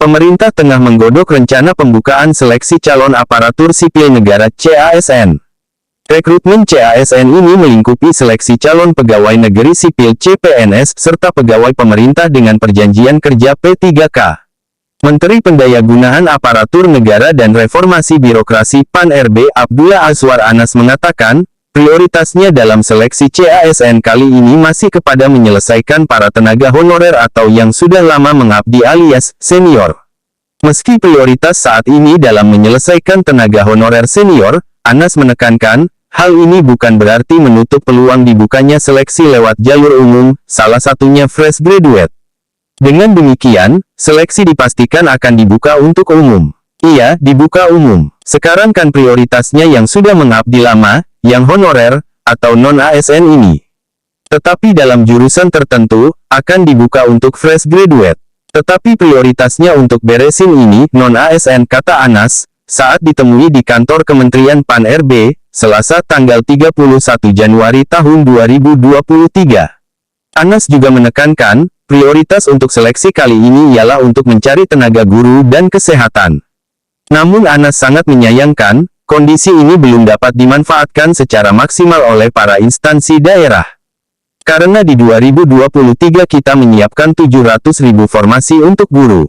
Pemerintah tengah menggodok rencana pembukaan seleksi calon aparatur sipil negara (CASN). Rekrutmen CASN ini melingkupi seleksi calon pegawai negeri sipil (CPNS) serta pegawai pemerintah dengan perjanjian kerja P3K. Menteri Pendayagunaan Aparatur Negara dan Reformasi Birokrasi (PAN-RB) Abdullah Azwar Anas mengatakan, prioritasnya dalam seleksi CASN kali ini masih kepada menyelesaikan para tenaga honorer atau yang sudah lama mengabdi alias senior. Meski prioritas saat ini dalam menyelesaikan tenaga honorer senior, Anas menekankan, hal ini bukan berarti menutup peluang dibukanya seleksi lewat jalur umum, salah satunya fresh graduate. Dengan demikian, seleksi dipastikan akan dibuka untuk umum. Iya, dibuka umum. Sekarang kan prioritasnya yang sudah mengabdi lama, yang honorer, atau non-ASN ini. Tetapi dalam jurusan tertentu, akan dibuka untuk fresh graduate. Tetapi prioritasnya untuk beresin ini, non-ASN, kata Anas, saat ditemui di kantor Kementerian PAN-RB, Selasa tanggal 31 Januari tahun 2023. Anas juga menekankan, prioritas untuk seleksi kali ini ialah untuk mencari tenaga guru dan kesehatan. Namun Anas sangat menyayangkan, kondisi ini belum dapat dimanfaatkan secara maksimal oleh para instansi daerah. Karena di 2023 kita menyiapkan 700.000 formasi untuk guru.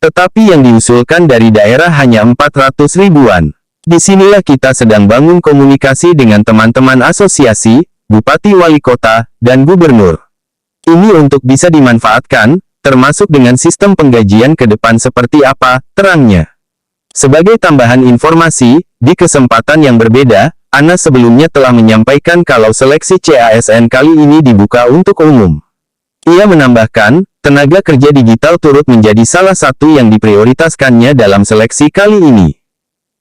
Tetapi yang diusulkan dari daerah hanya 400 ribuan. Disinilah kita sedang bangun komunikasi dengan teman-teman asosiasi, bupati wali kota, dan gubernur. Ini untuk bisa dimanfaatkan, termasuk dengan sistem penggajian ke depan seperti apa, terangnya. Sebagai tambahan informasi, di kesempatan yang berbeda, Anas sebelumnya telah menyampaikan kalau seleksi CASN kali ini dibuka untuk umum. Ia menambahkan, tenaga kerja digital turut menjadi salah satu yang diprioritaskannya dalam seleksi kali ini.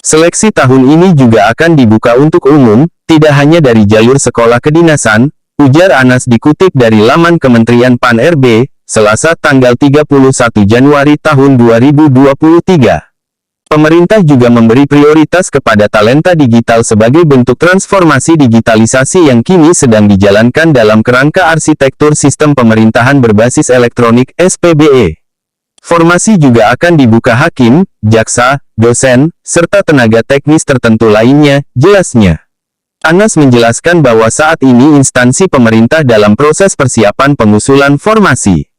Seleksi tahun ini juga akan dibuka untuk umum, tidak hanya dari jalur sekolah kedinasan, ujar Anas dikutip dari laman Kementerian PAN-RB, Selasa tanggal 31 Januari tahun 2023. Pemerintah juga memberi prioritas kepada talenta digital sebagai bentuk transformasi digitalisasi yang kini sedang dijalankan dalam kerangka arsitektur sistem pemerintahan berbasis elektronik (SPBE). Formasi juga akan dibuka hakim, jaksa, dosen, serta tenaga teknis tertentu lainnya, jelasnya. Anas menjelaskan bahwa saat ini instansi pemerintah dalam proses persiapan pengusulan formasi.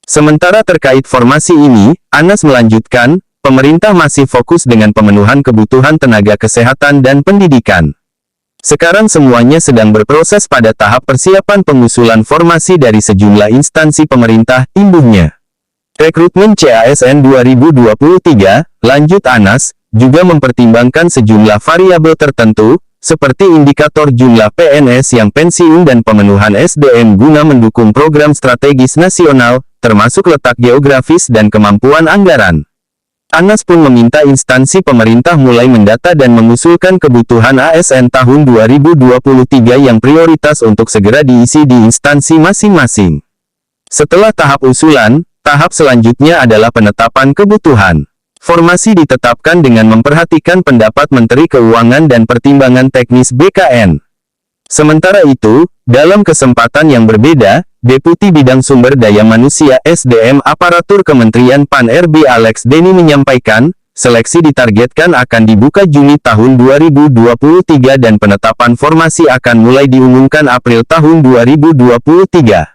Sementara terkait formasi ini, Anas melanjutkan, pemerintah masih fokus dengan pemenuhan kebutuhan tenaga kesehatan dan pendidikan. Sekarang semuanya sedang berproses pada tahap persiapan pengusulan formasi dari sejumlah instansi pemerintah, imbuhnya. Rekrutmen CASN 2023, lanjut Anas, juga mempertimbangkan sejumlah variabel tertentu, seperti indikator jumlah PNS yang pensiun dan pemenuhan SDM guna mendukung program strategis nasional, termasuk letak geografis dan kemampuan anggaran. Anas pun meminta instansi pemerintah mulai mendata dan mengusulkan kebutuhan ASN tahun 2023 yang prioritas untuk segera diisi di instansi masing-masing. Setelah tahap usulan, tahap selanjutnya adalah penetapan kebutuhan. Formasi ditetapkan dengan memperhatikan pendapat Menteri Keuangan dan pertimbangan teknis BKN. Sementara itu, dalam kesempatan yang berbeda, Deputi Bidang Sumber Daya Manusia (SDM) Aparatur Kementerian PAN-RB Alex Denny menyampaikan, seleksi ditargetkan akan dibuka Juni tahun 2023 dan penetapan formasi akan mulai diumumkan April tahun 2023.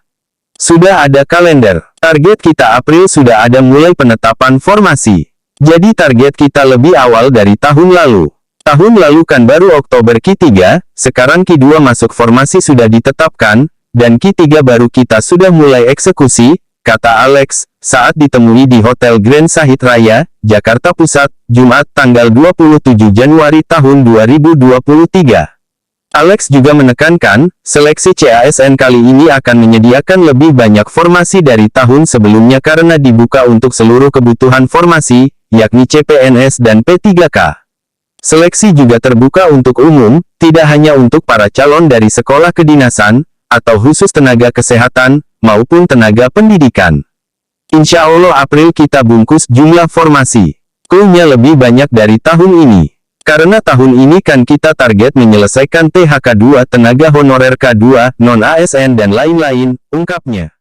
Sudah ada kalender. Target kita April sudah ada mulai penetapan formasi. Jadi target kita lebih awal dari tahun lalu. Tahun lalu kan baru Oktober Q3, sekarang Q2 masuk formasi sudah ditetapkan, dan Q3 baru kita sudah mulai eksekusi, kata Alex, saat ditemui di Hotel Grand Sahid Raya, Jakarta Pusat, Jumat tanggal 27 Januari tahun 2023. Alex juga menekankan, seleksi CASN kali ini akan menyediakan lebih banyak formasi dari tahun sebelumnya karena dibuka untuk seluruh kebutuhan formasi, yakni CPNS dan P3K. Seleksi juga terbuka untuk umum, tidak hanya untuk para calon dari sekolah kedinasan, atau khusus tenaga kesehatan, maupun tenaga pendidikan. Insya Allah April kita bungkus jumlah formasi. Clue-nya lebih banyak dari tahun ini. Karena tahun ini kan kita target menyelesaikan THK 2 tenaga honorer K2, non-ASN dan lain-lain, ungkapnya.